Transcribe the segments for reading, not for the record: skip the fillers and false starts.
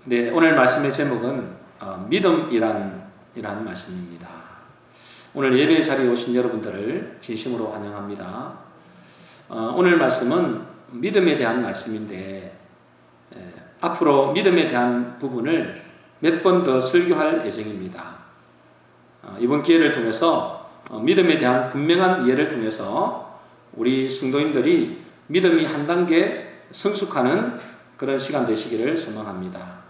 네, 오늘 말씀의 제목은 믿음이란 말씀입니다. 오늘 예배 자리에 오신 여러분들을 진심으로 환영합니다. 오늘 말씀은 믿음에 대한 말씀인데 앞으로 믿음에 대한 부분을 몇 번 더 설교할 예정입니다. 이번 기회를 통해서 믿음에 대한 분명한 이해를 통해서 우리 성도인들이 믿음이 한 단계 성숙하는 그런 시간 되시기를 소망합니다.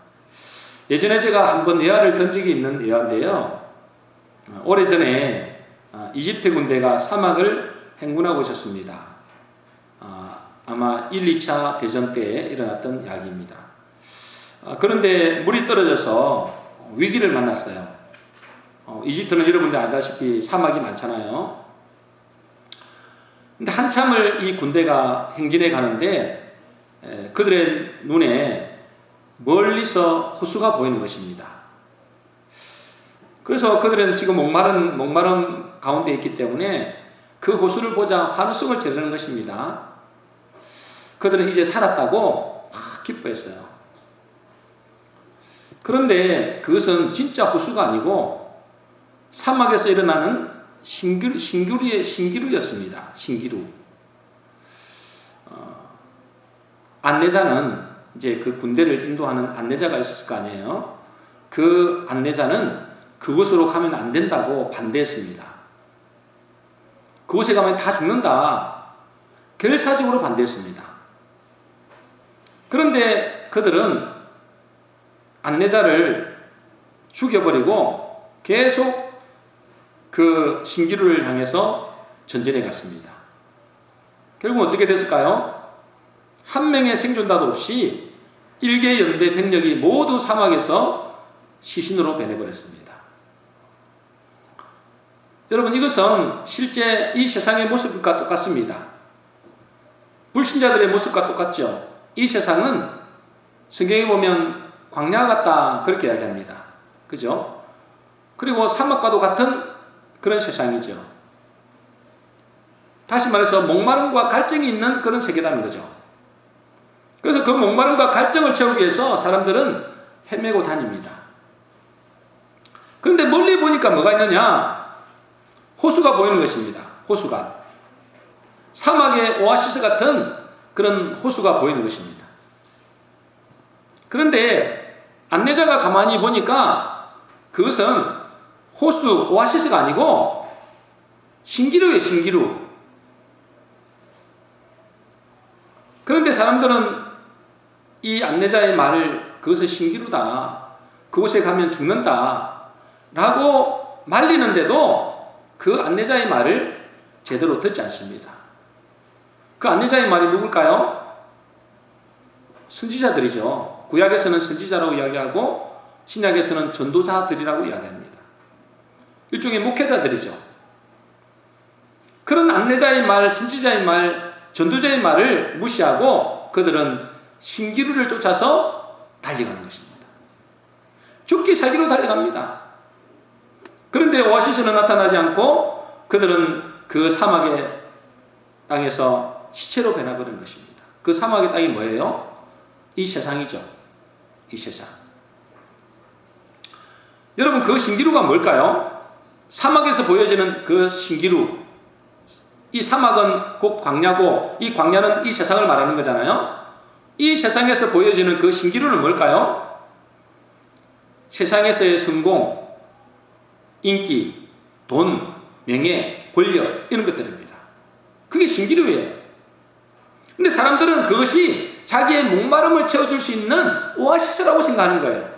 예전에 제가 한번 예화를 던 적이 있는 예화인데요. 오래전에 이집트 군대가 사막을 행군하고 있었습니다. 아마 1, 2차 대전 때에 일어났던 이야기입니다. 그런데 물이 떨어져서 위기를 만났어요. 이집트는 여러분들 알다시피 사막이 많잖아요. 근데 한참을 이 군대가 행진해 가는데 그들의 눈에 멀리서 호수가 보이는 것입니다. 그래서 그들은 지금 목마름 가운데 있기 때문에 그 호수를 보자 환호성을 지르는 것입니다. 그들은 이제 살았다고 막 기뻐했어요. 그런데 그것은 진짜 호수가 아니고 사막에서 일어나는 신기루였습니다. 신기루. 안내자는 이제 그 군대를 인도하는 안내자가 있었을 거 아니에요. 그 안내자는 그곳으로 가면 안 된다고 반대했습니다. 그곳에 가면 다 죽는다. 결사적으로 반대했습니다. 그런데 그들은 안내자를 죽여버리고 계속 그 신기루를 향해서 전진해 갔습니다. 결국 어떻게 됐을까요? 한 명의 생존자도 없이 일개 연대 병력이 모두 사막에서 시신으로 변해버렸습니다. 여러분, 이것은 실제 이 세상의 모습과 똑같습니다. 불신자들의 모습과 똑같죠. 이 세상은 성경에 보면 광야 같다 그렇게 이야기합니다. 그죠? 그리고 사막과도 같은 그런 세상이죠. 다시 말해서 목마름과 갈증이 있는 그런 세계라는 거죠. 그래서 그 목마름과 갈증을 채우기 위해서 사람들은 헤매고 다닙니다. 그런데 멀리 보니까 뭐가 있느냐? 호수가 보이는 것입니다. 호수가. 사막의 오아시스 같은 그런 호수가 보이는 것입니다. 그런데 안내자가 가만히 보니까 그것은 호수, 오아시스가 아니고 신기루예요, 신기루. 그런데 사람들은 이 안내자의 말을 그것은 신기루다. 그곳에 가면 죽는다. 라고 말리는데도 그 안내자의 말을 제대로 듣지 않습니다. 그 안내자의 말이 누굴까요? 선지자들이죠. 구약에서는 선지자라고 이야기하고 신약에서는 전도자들이라고 이야기합니다. 일종의 목회자들이죠. 그런 안내자의 말, 선지자의 말, 전도자의 말을 무시하고 그들은 신기루를 쫓아서 달려가는 것입니다. 죽기 살기로 달려갑니다. 그런데 오아시스는 나타나지 않고 그들은 그 사막의 땅에서 시체로 변해버린 것입니다. 그 사막의 땅이 뭐예요? 이 세상이죠. 이 세상. 여러분, 그 신기루가 뭘까요? 사막에서 보여지는 그 신기루. 이 사막은 곧 광야고 이 광야는 이 세상을 말하는 거잖아요. 이 세상에서 보여지는 그 신기루는 뭘까요? 세상에서의 성공, 인기, 돈, 명예, 권력 이런 것들입니다. 그게 신기루예요. 근데 사람들은 그것이 자기의 목마름을 채워줄 수 있는 오아시스라고 생각하는 거예요.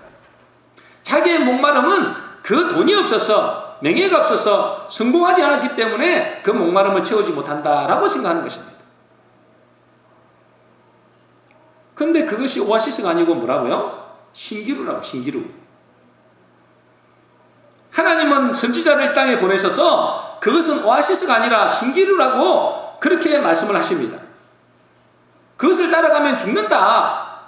자기의 목마름은 그 돈이 없어서 명예가 없어서 성공하지 않았기 때문에 그 목마름을 채우지 못한다라고 생각하는 것입니다. 근데 그것이 오아시스가 아니고 뭐라고요? 신기루라고, 신기루. 하나님은 선지자를 땅에 보내셔서 그것은 오아시스가 아니라 신기루라고 그렇게 말씀을 하십니다. 그것을 따라가면 죽는다.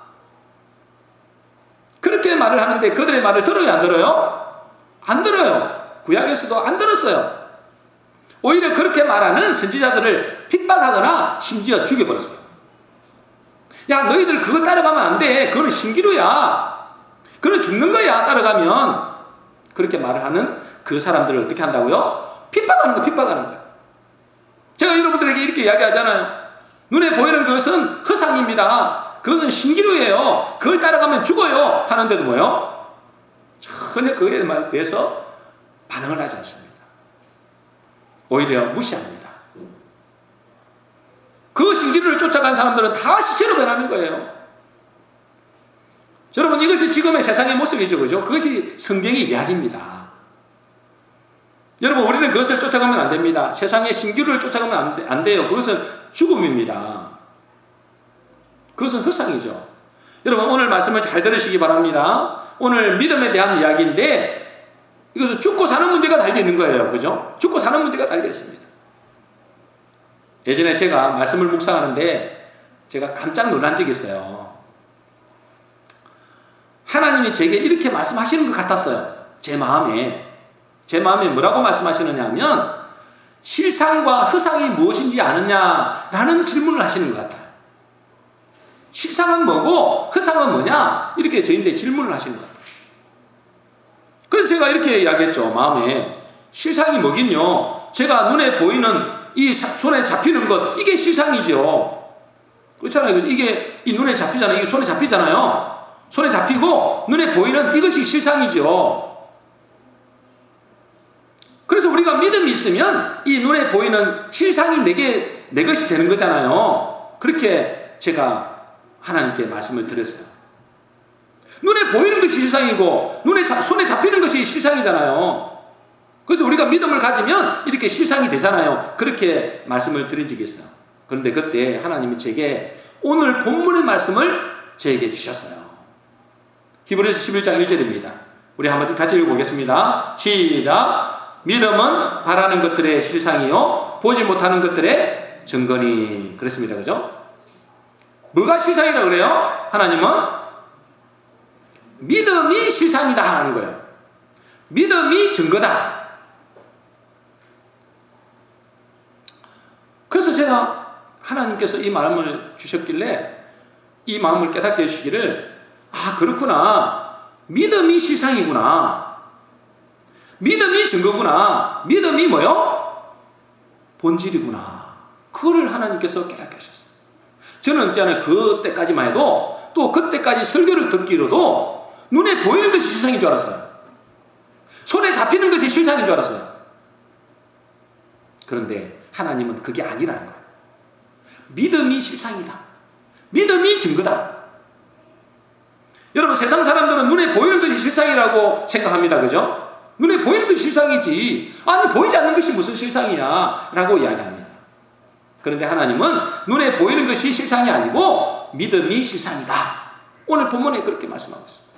그렇게 말을 하는데 그들의 말을 들어요, 안 들어요? 안 들어요. 구약에서도 안 들었어요. 오히려 그렇게 말하는 선지자들을 핍박하거나 심지어 죽여버렸어요. 야, 너희들 그거 따라가면 안 돼. 그거는 신기루야. 그는 죽는 거야, 따라가면. 그렇게 말을 하는 그 사람들을 어떻게 한다고요? 핍박하는 거, 핍박하는 거예요. 제가 여러분들에게 이렇게 이야기하잖아요. 눈에 보이는 것은 허상입니다. 그것은 신기루예요. 그걸 따라가면 죽어요. 하는데도 뭐요? 전혀 그에 대해서 반응을 하지 않습니다. 오히려 무시합니다. 그 신기루를 쫓아간 사람들은 다 시체로 변하는 거예요. 여러분, 이것이 지금의 세상의 모습이죠. 그죠? 그것이 성경의 이야기입니다. 여러분, 우리는 그것을 쫓아가면 안 됩니다. 세상의 신기루를 쫓아가면 안 돼요. 그것은 죽음입니다. 그것은 허상이죠. 여러분, 오늘 말씀을 잘 들으시기 바랍니다. 오늘 믿음에 대한 이야기인데 이것은 죽고 사는 문제가 달려있는 거예요. 그죠? 죽고 사는 문제가 달려있습니다. 예전에 제가 말씀을 묵상하는데 제가 깜짝 놀란 적이 있어요. 하나님이 제게 이렇게 말씀하시는 것 같았어요. 제 마음에 뭐라고 말씀하시느냐 하면 실상과 허상이 무엇인지 아느냐라는 질문을 하시는 것 같아요. 실상은 뭐고 허상은 뭐냐? 이렇게 저희한테 질문을 하시는 것 같아요. 그래서 제가 이렇게 이야기했죠. 마음에 실상이 뭐긴요? 제가 눈에 보이는 이 손에 잡히는 것, 이게 실상이죠. 그렇잖아요. 이게 이 눈에 잡히잖아요. 이게 손에 잡히잖아요. 손에 잡히고 눈에 보이는 이것이 실상이죠. 그래서 우리가 믿음이 있으면 이 눈에 보이는 실상이 내 것이 되는 거잖아요. 그렇게 제가 하나님께 말씀을 드렸어요. 눈에 보이는 것이 실상이고 손에 잡히는 것이 실상이잖아요. 그래서 우리가 믿음을 가지면 이렇게 실상이 되잖아요. 그렇게 말씀을 드린 적이 있어요. 그런데 그때 하나님이 제게 오늘 본문의 말씀을 저에게 주셨어요. 히브리서 11장 1절입니다. 우리 한번 같이 읽어보겠습니다. 시작. 믿음은 바라는 것들의 실상이요 보지 못하는 것들의 증거니. 그렇습니다. 그죠? 뭐가 실상이라고 그래요? 하나님은 믿음이 실상이다 하는 거예요. 믿음이 증거다. 그래서 제가 하나님께서 이 마음을 주셨길래 이 마음을 깨닫게 해주시기를, 아, 그렇구나. 믿음이 실상이구나. 믿음이 증거구나. 믿음이 뭐요? 본질이구나. 그거를 하나님께서 깨닫게 하셨어요. 저는 있잖아요. 그때까지만 해도 또 그때까지 설교를 듣기로도 눈에 보이는 것이 실상인 줄 알았어요. 손에 잡히는 것이 실상인 줄 알았어요. 그런데 하나님은 그게 아니라는 거예요. 믿음이 실상이다. 믿음이 증거다. 여러분, 세상 사람들은 눈에 보이는 것이 실상이라고 생각합니다. 그죠? 눈에 보이는 것이 실상이지, 아니 보이지 않는 것이 무슨 실상이야 라고 이야기합니다. 그런데 하나님은 눈에 보이는 것이 실상이 아니고 믿음이 실상이다. 오늘 본문에 그렇게 말씀하고 있습니다.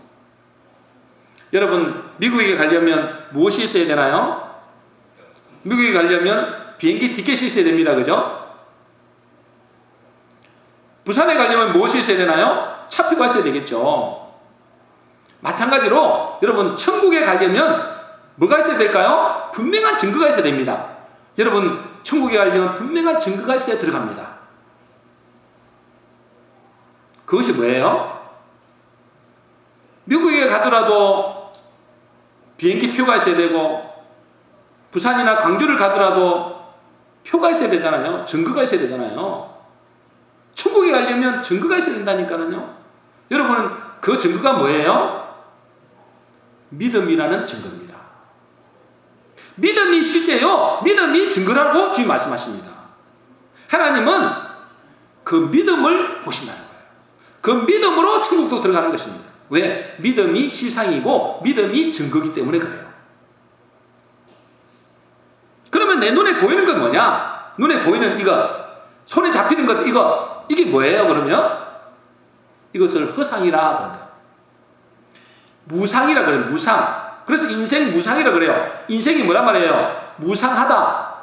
여러분, 미국에 가려면 무엇이 있어야 되나요? 미국에 가려면 비행기 티켓이 있어야 됩니다. 그죠? 부산에 가려면 무엇이 있어야 되나요? 차표가 있어야 되겠죠. 마찬가지로 여러분, 천국에 가려면 뭐가 있어야 될까요? 분명한 증거가 있어야 됩니다. 여러분, 천국에 가려면 분명한 증거가 있어야 들어갑니다. 그것이 뭐예요? 미국에 가더라도 비행기 표가 있어야 되고, 부산이나 광주를 가더라도 표가 있어야 되잖아요. 증거가 있어야 되잖아요. 천국에 가려면 증거가 있어야 된다니까요. 여러분은 그 증거가 뭐예요? 믿음이라는 증거입니다. 믿음이 실제요, 믿음이 증거라고 주님 말씀하십니다. 하나님은 그 믿음을 보신다는 거예요. 그 믿음으로 천국도 들어가는 것입니다. 왜? 믿음이 실상이고 믿음이 증거이기 때문에 그래요. 그러면 내 눈에 보이는 건 뭐냐? 눈에 보이는 이것, 손에 잡히는 것, 이게 뭐예요? 그러면 이것을 허상이라 그런다. 무상이라 그래요. 무상. 그래서 인생 무상이라 그래요. 인생이 뭐란 말이에요? 무상하다.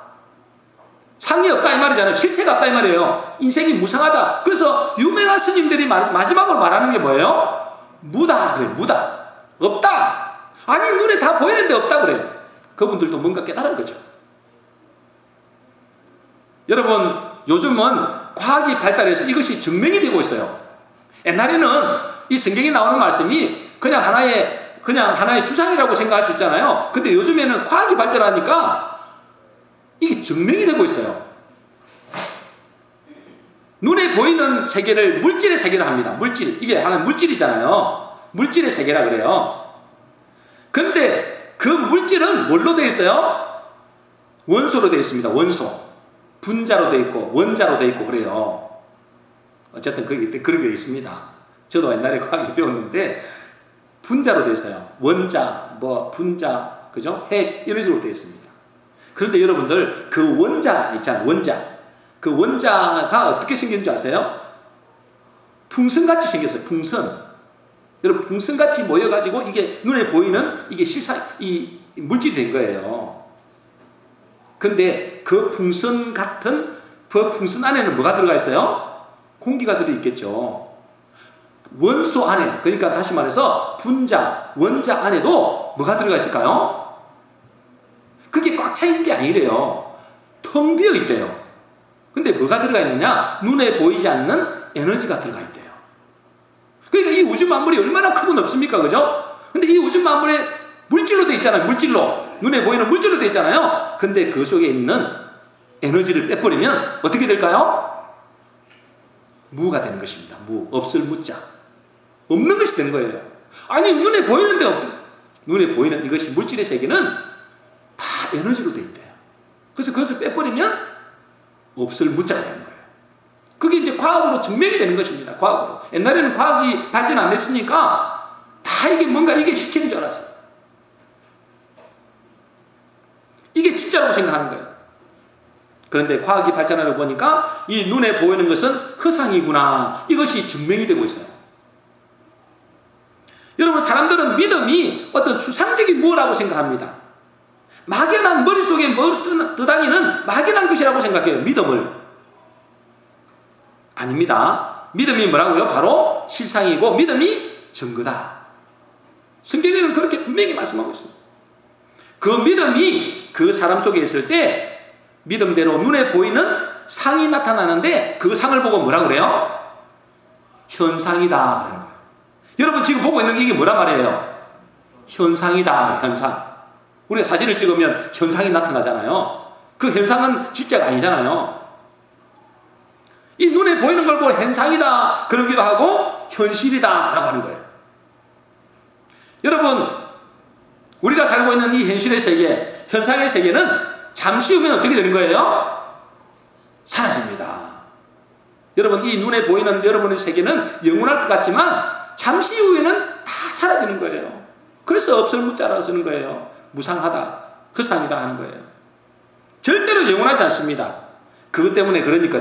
상이 없다 이 말이잖아요. 실체가 없다 이 말이에요. 인생이 무상하다. 그래서 유명한 스님들이 마지막으로 말하는 게 뭐예요? 무다 그래요. 무다. 없다. 아니, 눈에 다 보이는데 없다 그래요. 그분들도 뭔가 깨달은 거죠. 여러분, 요즘은 과학이 발달해서 이것이 증명이 되고 있어요. 옛날에는 이 성경에 나오는 말씀이 그냥 하나의 주장이라고 생각할 수 있잖아요. 근데 요즘에는 과학이 발전하니까 이게 증명이 되고 있어요. 눈에 보이는 세계를 물질의 세계라 합니다. 물질. 이게 하나의 물질이잖아요. 물질의 세계라 그래요. 근데 그 물질은 뭘로 되어 있어요? 원소로 되어 있습니다. 원소. 분자로 되어 있고 원자로 되어 있고 그래요. 어쨌든 그런 게 되어 있습니다. 저도 옛날에 과학을 배웠는데 분자로 되어 있어요. 원자, 분자, 그죠? 핵 이런 식으로 되어 있습니다. 그런데 여러분들 그 원자 있잖아요. 원자. 그 원자가 어떻게 생겼는지 아세요? 풍선같이 생겼어요. 풍선. 여러분 풍선같이 모여가지고 이게 눈에 보이는 이게 이 물질이 된 거예요. 근데 그 풍선 같은 그 풍선 안에는 뭐가 들어가 있어요? 공기가 들어있겠죠. 원소 안에, 그러니까 다시 말해서 분자, 원자 안에도 뭐가 들어가 있을까요? 그게 꽉 차 있는 게 아니래요. 텅 비어 있대요. 근데 뭐가 들어가 있느냐? 눈에 보이지 않는 에너지가 들어가 있대요. 그러니까 이 우주 만물이 얼마나 크고 넓습니까? 그죠? 근데 이 우주 만물에 물질로 되어 있잖아요. 물질로. 눈에 보이는 물질로 되어 있잖아요. 근데 그 속에 있는 에너지를 빼버리면 어떻게 될까요? 무가 되는 것입니다. 무. 없을 무자. 없는 것이 되는 거예요. 아니 눈에 보이는데 눈에 보이는 이것이 물질의 세계는 다 에너지로 되어 있대요. 그래서 그것을 빼버리면 없을 무자가 되는 거예요. 그게 이제 과학으로 증명이 되는 것입니다. 과학으로. 옛날에는 과학이 발전 안 됐으니까 다 이게 뭔가 이게 시체인 줄 알았어요. 이게 진짜라고 생각하는 거예요. 그런데 과학이 발전하려 보니까 이 눈에 보이는 것은 허상이구나. 이것이 증명이 되고 있어요. 여러분 사람들은 믿음이 어떤 추상적인 무엇이라고 생각합니다. 막연한 머릿속에 떠다니는 막연한 것이라고 생각해요. 믿음을. 아닙니다. 믿음이 뭐라고요? 바로 실상이고 믿음이 증거다. 성경에는 그렇게 분명히 말씀하고 있습니다. 그 믿음이 그 사람 속에 있을 때 믿음대로 눈에 보이는 상이 나타나는데 그 상을 보고 뭐라 그래요? 현상이다 하는 거예요. 여러분 지금 보고 있는 게 이게 뭐란 말이에요? 현상이다. 현상. 우리가 사진을 찍으면 현상이 나타나잖아요. 그 현상은 진짜가 아니잖아요. 이 눈에 보이는 걸 보고 현상이다 그러기도 하고 현실이다 라고 하는 거예요. 여러분 우리가 살고 있는 이 현실의 세계, 현상의 세계는 잠시 후면 어떻게 되는 거예요? 사라집니다. 여러분 이 눈에 보이는 여러분의 세계는 영원할 것 같지만 잠시 후에는 다 사라지는 거예요. 그래서 없을 무자라고 쓰는 거예요. 무상하다, 허상이다 하는 거예요. 절대로 영원하지 않습니다. 그것 때문에 그러니까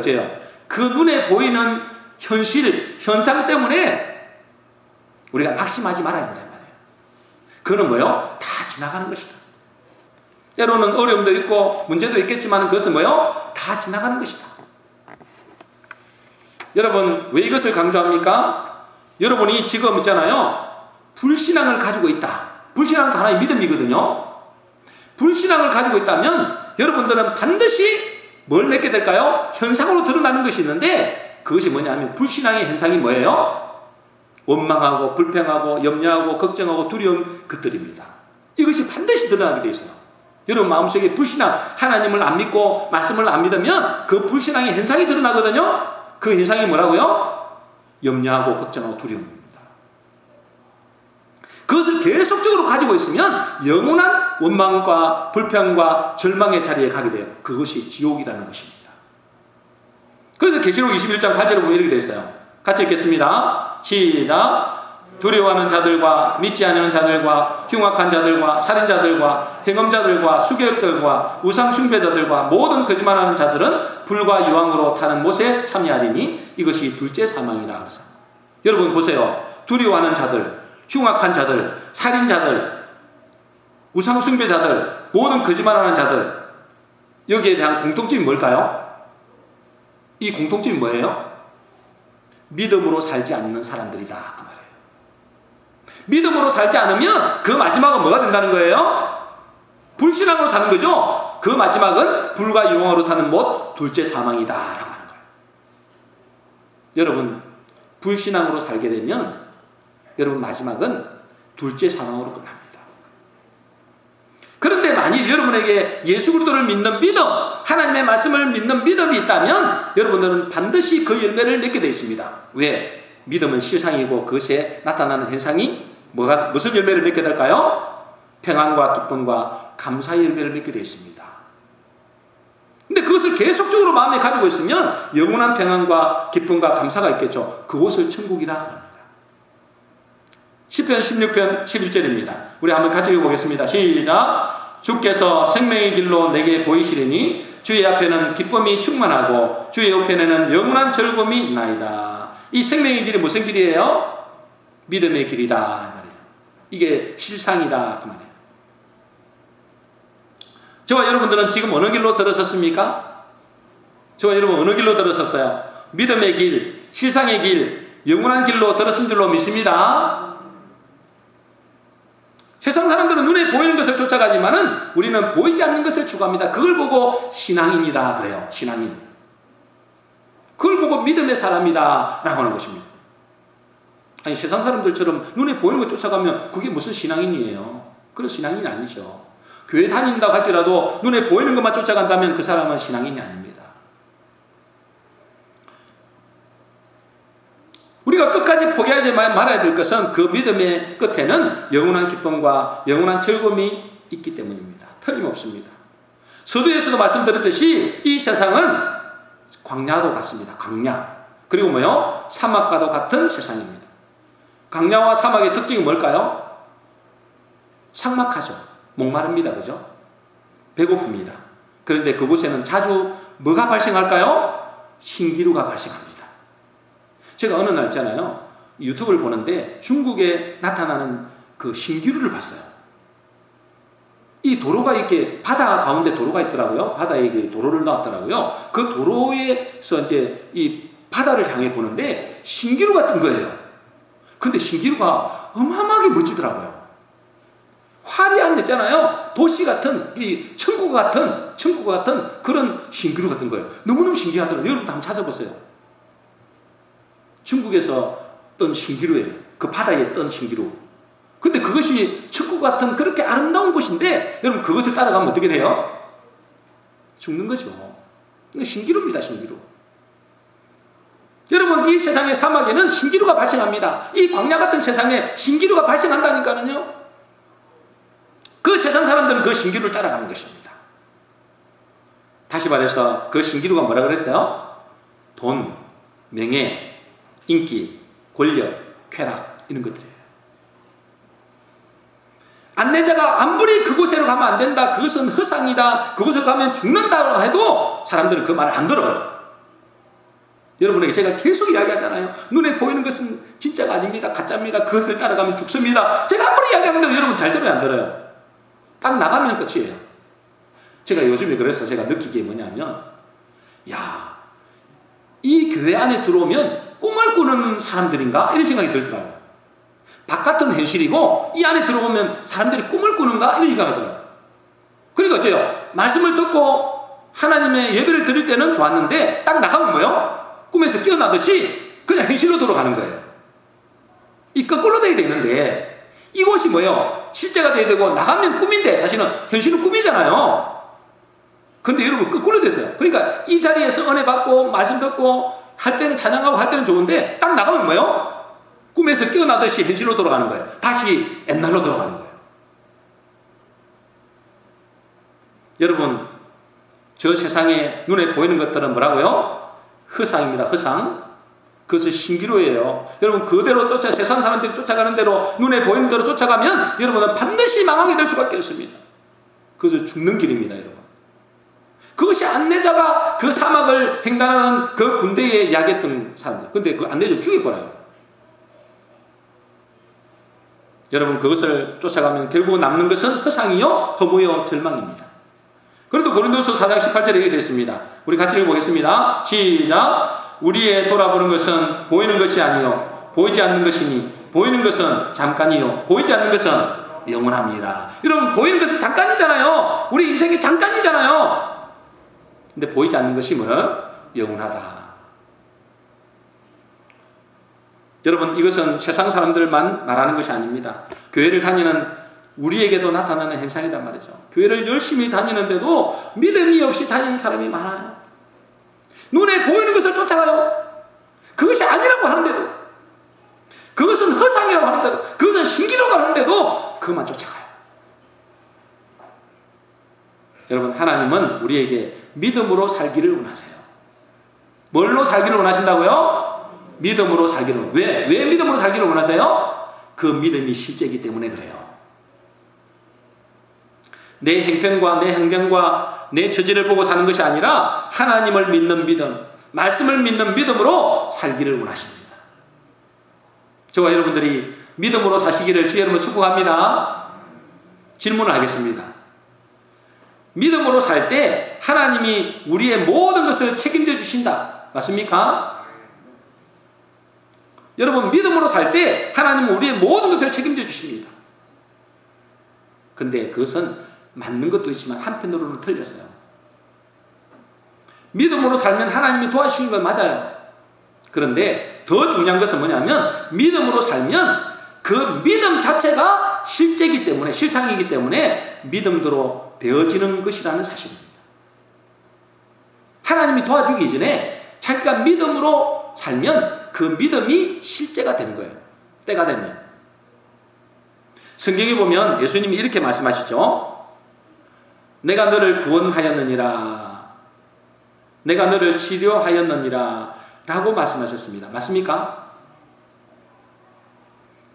그 눈에 보이는 현실, 현상 때문에 우리가 낙심하지 말아야 된단 말이에요. 그거는 뭐요? 다 지나가는 것이다. 때로는 어려움도 있고 문제도 있겠지만 그것은 뭐요? 다 지나가는 것이다. 여러분 왜 이것을 강조합니까? 여러분이 지금 있잖아요. 불신앙을 가지고 있다. 불신앙은 하나의 믿음이거든요. 불신앙을 가지고 있다면 여러분들은 반드시 뭘 맺게 될까요? 현상으로 드러나는 것이 있는데 그것이 뭐냐면 불신앙의 현상이 뭐예요? 원망하고 불평하고 염려하고 걱정하고 두려운 것들입니다. 이것이 반드시 드러나게 돼 있어요. 여러분 마음속에 불신앙, 하나님을 안 믿고 말씀을 안 믿으면 그 불신앙의 현상이 드러나거든요. 그 현상이 뭐라고요? 염려하고 걱정하고 두려움입니다. 그것을 계속적으로 가지고 있으면 영원한 원망과 불평과 절망의 자리에 가게 돼요. 그것이 지옥이라는 것입니다. 그래서 계시록 21장 8절에 보면 이렇게 되어 있어요. 같이 읽겠습니다. 시작. 두려워하는 자들과 믿지 않는 자들과 흉악한 자들과 살인자들과 행음자들과 수개업들과 우상 숭배자들과 모든 거짓말하는 자들은 불과 유황으로 타는 못에 참여하리니 이것이 둘째 사망이라 하사. 여러분 보세요. 두려워하는 자들, 흉악한 자들, 살인자들, 우상 숭배자들, 모든 거짓말하는 자들, 여기에 대한 공통점이 뭘까요? 이 공통점이 뭐예요? 믿음으로 살지 않는 사람들이다 그 말이에요. 믿음으로 살지 않으면 그 마지막은 뭐가 된다는 거예요? 불신앙으로 사는 거죠. 그 마지막은 불과 유황으로 타는 못, 둘째 사망이다 라고 하는 거예요. 여러분 불신앙으로 살게 되면 여러분 마지막은 둘째 사망으로 끝납니다. 그런데 만일 여러분에게 예수 그리스도를 믿는 믿음, 하나님의 말씀을 믿는 믿음이 있다면 여러분들은 반드시 그 열매를 맺게 되어 있습니다. 왜? 믿음은 실상이고 그것에 나타나는 현상이 무슨 열매를 맺게 될까요? 평안과 기쁨과 감사의 열매를 맺게 되어 있습니다. 근데 그것을 계속적으로 마음에 가지고 있으면 영원한 평안과 기쁨과 감사가 있겠죠. 그곳을 천국이라 합니다. 시편 16편 11절입니다. 우리 한번 같이 읽어보겠습니다. 시작. 주께서 생명의 길로 내게 보이시리니 주의 앞에는 기쁨이 충만하고 주의 옆에는 영원한 즐거움이 있나이다. 이 생명의 길이 무슨 길이에요? 믿음의 길이다 말이에요. 이게 실상이다 그 말이에요. 저와 여러분들은 지금 어느 길로 들어섰습니까? 저와 여러분 어느 길로 들어섰어요? 믿음의 길, 실상의 길, 영원한 길로 들어선 줄로 믿습니다. 세상 사람들은 눈에 보이는 것을 쫓아가지만은 우리는 보이지 않는 것을 추구합니다. 그걸 보고 신앙인이라 그래요. 신앙인. 그걸 보고 믿음의 사람이다 라고 하는 것입니다. 아니 세상 사람들처럼 눈에 보이는 것 쫓아가면 그게 무슨 신앙인이에요? 그런 신앙인이 아니죠. 교회 다닌다고 할지라도 눈에 보이는 것만 쫓아간다면 그 사람은 신앙인이 아닙니다. 우리가 끝까지 포기하지 말아야 될 것은 그 믿음의 끝에는 영원한 기쁨과 영원한 즐거움이 있기 때문입니다. 틀림없습니다. 서두에서도 말씀드렸듯이 이 세상은 광야도 같습니다. 광야. 그리고 뭐요? 사막과도 같은 세상입니다. 광야와 사막의 특징이 뭘까요? 삭막하죠. 목마릅니다. 그죠? 배고픕니다. 그런데 그곳에는 자주 뭐가 발생할까요? 신기루가 발생합니다. 제가 어느 날 있잖아요. 유튜브를 보는데 중국에 나타나는 그 신기루를 봤어요. 이 도로가 이렇게 바다 가운데 도로가 있더라고요. 바다에 도로를 놨더라고요. 그 도로에서 이제 이 바다를 향해 보는데 신기루가 뜬 거예요. 근데 신기루가 어마어마하게 멋지더라고요. 화려한 있잖아요. 도시 같은 이 천국 같은 그런 신기루 같은 거예요. 너무너무 신기하더라고요. 여러분도 한번 찾아보세요. 중국에서 뜬 신기루예요. 그 바다에 뜬 신기루. 근데 그것이 천국 같은 그렇게 아름다운 곳인데 여러분 그것을 따라가면 어떻게 돼요? 죽는 거죠. 이거 신기루입니다. 신기루. 여러분 이 세상의 사막에는 신기루가 발생합니다. 이 광야 같은 세상에 신기루가 발생한다니까는요. 그 세상 사람들은 그 신기루를 따라가는 것입니다. 다시 말해서 그 신기루가 뭐라 그랬어요? 돈, 명예, 인기, 권력, 쾌락 이런 것들이에요. 안내자가 아무리 그곳으로 가면 안 된다. 그것은 허상이다. 그곳으로 가면 죽는다고 해도 사람들은 그 말을 안 들어요. 여러분에게 제가 계속 이야기하잖아요. 눈에 보이는 것은 진짜가 아닙니다. 가짜입니다. 그것을 따라가면 죽습니다. 제가 아무리 이야기하는데 여러분 잘 들어요? 안 들어요? 딱 나가면 끝이에요. 제가 요즘에 그래서 제가 느끼기에 뭐냐면 이 교회 안에 들어오면 꿈을 꾸는 사람들인가? 이런 생각이 들더라고요. 바깥은 현실이고 이 안에 들어오면 사람들이 꿈을 꾸는가? 이런 생각이 들어요. 그러니까 어째요? 말씀을 듣고 하나님의 예배를 드릴 때는 좋았는데 딱 나가면 뭐요? 꿈에서 깨어나듯이 그냥 현실로 돌아가는 거예요. 이 거꾸로 돼야 되는데 이곳이 뭐요? 실제가 돼야 되고 나가면 꿈인데 사실은 현실은 꿈이잖아요. 근데 여러분 거꾸로 됐어요. 그러니까 이 자리에서 은혜 받고 말씀 듣고 할 때는 찬양하고 할 때는 좋은데 딱 나가면 뭐요? 꿈에서 깨어나듯이 현실로 돌아가는 거예요. 다시 옛날로 돌아가는 거예요. 여러분 저 세상에 눈에 보이는 것들은 뭐라고요? 허상입니다. 허상. 그것은 신기루예요. 여러분 그대로 세상 사람들이 쫓아가는 대로 눈에 보이는 대로 쫓아가면 여러분은 반드시 망하게 될 수밖에 없습니다. 그것은 죽는 길입니다. 여러분. 그것이 안내자가 그 사막을 횡단하는 그 군대에 이야기했던 사람들. 근데 그 안내자 죽여버려요. 여러분 그것을 쫓아가면 결국 남는 것은 허상이요 허무요 절망입니다. 그래도 고린도서 4장 18절에 이렇게 되어 있습니다. 우리 같이 읽어보겠습니다. 시작. 우리의 돌아보는 것은 보이는 것이 아니요 보이지 않는 것이니 보이는 것은 잠깐이요 보이지 않는 것은 영원합니다. 여러분 보이는 것은 잠깐이잖아요. 우리 인생이 잠깐이잖아요. 근데 보이지 않는 것이 뭐는 영원하다. 여러분, 이것은 세상 사람들만 말하는 것이 아닙니다. 교회를 다니는 우리에게도 나타나는 현상이란 말이죠. 교회를 열심히 다니는데도 믿음이 없이 다니는 사람이 많아요. 눈에 보이는 것을 쫓아가요. 그것이 아니라고 하는데도, 그것은 허상이라고 하는데도, 그것은 신기라고 하는데도 그것만 쫓아가요. 여러분, 하나님은 우리에게 믿음으로 살기를 원하세요. 뭘로 살기를 원하신다고요? 믿음으로 살기를 원하세요. 왜 믿음으로 살기를 원하세요? 그 믿음이 실제이기 때문에 그래요. 내 행편과 내 행동과 내 처지를 보고 사는 것이 아니라 하나님을 믿는 믿음, 말씀을 믿는 믿음으로 살기를 원하십니다. 저와 여러분들이 믿음으로 사시기를 주의 이름으로 축복합니다. 질문을 하겠습니다. 믿음으로 살 때 하나님이 우리의 모든 것을 책임져 주신다. 맞습니까? 여러분, 믿음으로 살 때 하나님은 우리의 모든 것을 책임져 주십니다. 근데 그것은 맞는 것도 있지만 한편으로는 틀렸어요. 믿음으로 살면 하나님이 도와주시는 건 맞아요. 그런데 더 중요한 것은 뭐냐면, 믿음으로 살면 그 믿음 자체가 실제이기 때문에, 실상이기 때문에 믿음대로 되어지는 것이라는 사실입니다. 하나님이 도와주기 이전에 자기가 믿음으로 살면 그 믿음이 실제가 되는 거예요. 때가 되면. 성경에 보면 예수님이 이렇게 말씀하시죠. 내가 너를 구원하였느니라, 내가 너를 치료하였느니라 라고 말씀하셨습니다. 맞습니까?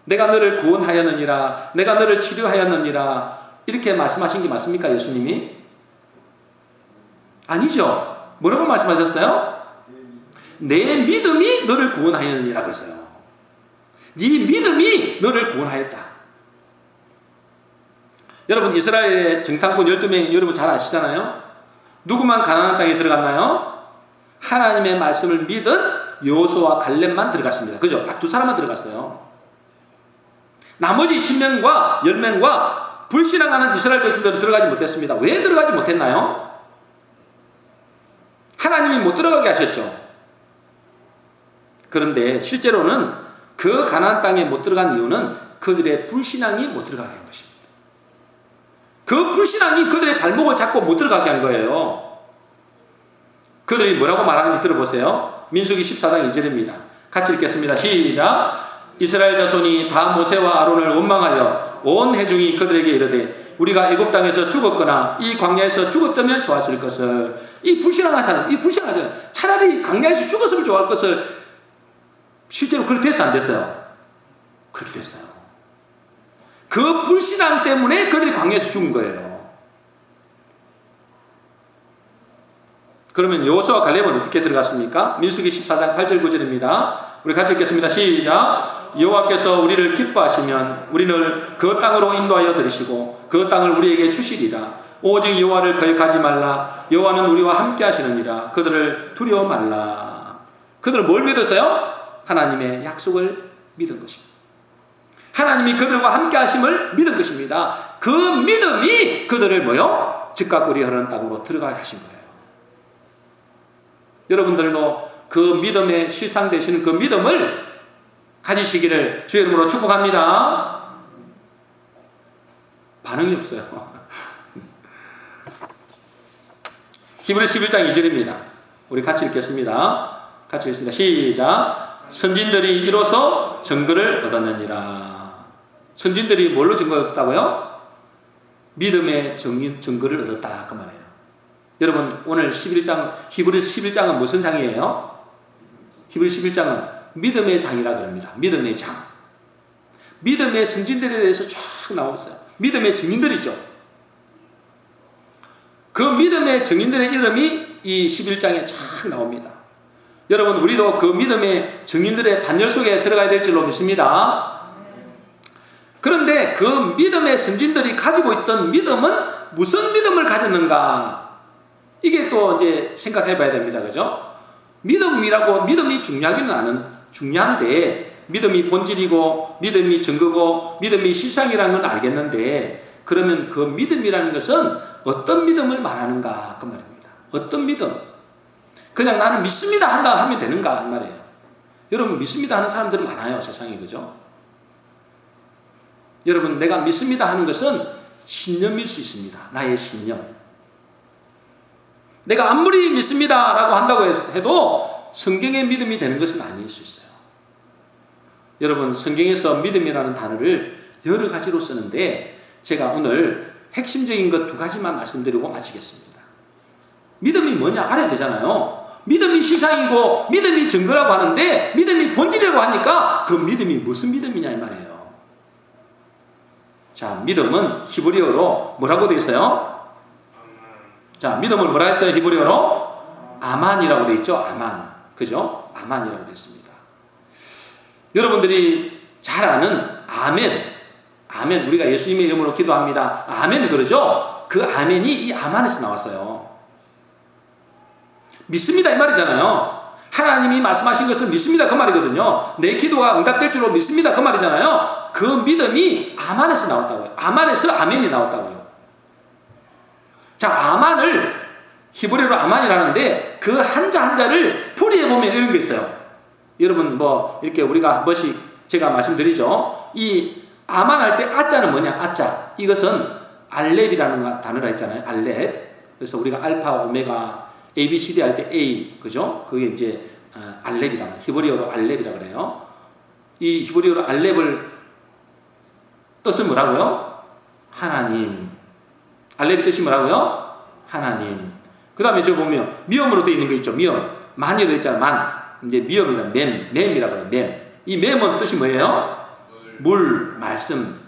내가 너를 구원하였느니라, 내가 너를 치료하였느니라 이렇게 말씀하신 게 맞습니까? 예수님이? 아니죠. 뭐라고 말씀하셨어요? 내 믿음이 너를 구원하였느니라 그랬어요. 네 믿음이 너를 구원하였다. 여러분, 이스라엘의 정탐꾼 12명 여러분 잘 아시잖아요. 누구만 가나안 땅에 들어갔나요? 하나님의 말씀을 믿은 여호수아와 갈렙만 들어갔습니다. 그죠? 딱 두 사람만 들어갔어요. 나머지 10명과 10명과 불신앙하는 이스라엘 백성들은 들어가지 못했습니다. 왜 들어가지 못했나요? 하나님이 못 들어가게 하셨죠. 그런데 실제로는 그 가나안 땅에 못 들어간 이유는 그들의 불신앙이 못 들어가게 한 것입니다. 그 불신앙이 그들의 발목을 잡고 못 들어가게 한 거예요. 그들이 뭐라고 말하는지 들어보세요. 민수기 14장 2절입니다. 같이 읽겠습니다. 시작. 이스라엘 자손이 다 모세와 아론을 원망하여 온 회중이 그들에게 이르되 우리가 애굽 땅에서 죽었거나 이 광야에서 죽었다면 좋았을 것을. 이 불신앙한 사람, 이 불신앙하잖아요. 차라리 광야에서 죽었으면 좋아할 것을. 실제로 그렇게 됐어요, 안 됐어요? 그렇게 됐어요. 그 불신앙 때문에 그들이 광야에서 죽은 거예요. 그러면 여호수아와 갈렙은 어떻게 들어갔습니까? 민수기 14장 8절 9절입니다. 우리 같이 읽겠습니다. 시작. 여호와께서 우리를 기뻐하시면 우리를 그 땅으로 인도하여 들으시고 그 땅을 우리에게 주시리라. 오직 여호와를 거역하지 말라. 여호와는 우리와 함께 하시느니라. 그들을 두려워 말라. 그들은 뭘 믿었어요? 하나님의 약속을 믿은 것입니다. 하나님이 그들과 함께 하심을 믿은 것입니다. 그 믿음이 그들을 뭐요? 즙과 꿀이 흐르는 땅으로 들어가게 하신 거예요. 여러분들도 그 믿음의 실상 되시는 그 믿음을 가지시기를 주의 이름으로 축복합니다. 반응이 없어요. 히브리 11장 2절입니다. 우리 같이 읽겠습니다. 같이 읽습니다. 시작. 선진들이 이로써 증거를 얻었느니라. 선진들이 뭘로 증거를 얻었다고요? 믿음의 증거를 얻었다 그 말이에요. 여러분, 오늘 11장 히브리 11장은 무슨 장이에요? 히브리 11장은 믿음의 장이라 그럽니다. 믿음의 장. 믿음의 선진들에 대해서 쫙 나오고 있어요. 믿음의 증인들이죠. 그 믿음의 증인들의 이름이 이 11장에 쫙 나옵니다. 여러분, 우리도 그 믿음의 증인들의 반열 속에 들어가야 될 줄로 믿습니다. 그런데 그 믿음의 선진들이 가지고 있던 믿음은 무슨 믿음을 가졌는가? 이게 또 이제 생각해 봐야 됩니다. 그죠? 믿음이 중요한데, 믿음이 본질이고, 믿음이 증거고, 믿음이 실상이라는 건 알겠는데, 그러면 그 믿음이라는 것은 어떤 믿음을 말하는가? 그 말입니다. 어떤 믿음? 그냥 나는 믿습니다 한다 하면 되는가? 이 말이에요. 여러분 믿습니다 하는 사람들은 많아요, 세상에. 그죠? 여러분, 내가 믿습니다 하는 것은 신념일 수 있습니다. 나의 신념. 내가 아무리 믿습니다 라고 한다고 해도 성경의 믿음이 되는 것은 아닐 수 있어요. 여러분, 성경에서 믿음이라는 단어를 여러 가지로 쓰는데 제가 오늘 핵심적인 것 2가지만 말씀드리고 마치겠습니다. 믿음이 뭐냐 알아야 되잖아요. 믿음이 시상이고 믿음이 증거라고 하는데 믿음이 본질이라고 하니까 그 믿음이 무슨 믿음이냐 이 말이에요. 자, 믿음은 히브리어로 뭐라고 되어 있어요? 자, 믿음을 뭐라 했어요? 히브리어로? 아만이라고 되어 있죠. 아만. 그죠? 아만이라고 되어 있습니다. 여러분들이 잘 아는 아멘. 아멘. 우리가 예수님의 이름으로 기도합니다. 아멘 그러죠? 그 아멘이 이 아만에서 나왔어요. 믿습니다 이 말이잖아요. 하나님이 말씀하신 것을 믿습니다 그 말이거든요. 내 기도가 응답될 줄로 믿습니다 그 말이잖아요. 그 믿음이 아만에서 나왔다고요. 아만에서 아멘이 나왔다고요. 자, 아만을 히브리어로 아만이라는데 그 한자 한자를 풀이해 보면 이런 게 있어요. 여러분 뭐 이렇게 우리가 한 번씩 제가 말씀드리죠. 이 아만 할 때 아자는 뭐냐? 아자. 이것은 알렙이라는 단어가 있잖아요. 알렙. 그래서 우리가 알파 오메가 ABCD 할 때 A, 그죠? 그게 이제 알렙이다. 히브리어로 알렙이라 그래요. 이 히브리어로 알렙을 뜻은 뭐라고요? 하나님. 알렙의 뜻이 뭐라고요? 하나님. 그 다음에 저 보면 미음으로 되어 있는 거 있죠. 미음. 만이 되어 있잖아요. 만. 이제 미음이란 맴이라 그래요. 맴. 이 맴은 뜻이 뭐예요? 물, 말씀.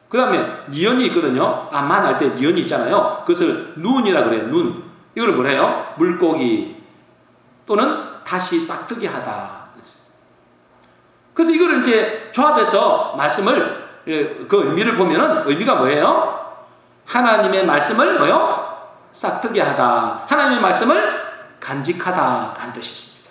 그 다음에 니언이 있거든요. 아만 할 때 니언이 있잖아요. 그것을 눈이라 그래요. 눈. 이걸 뭐래요? 물고기 또는 다시 싹트게 하다. 그래서 이거를 이제 조합해서 말씀을 그 의미를 보면은 의미가 뭐예요? 하나님의 말씀을 뭐요? 싹트게 하다. 하나님의 말씀을 간직하다라는 뜻이 있습니다.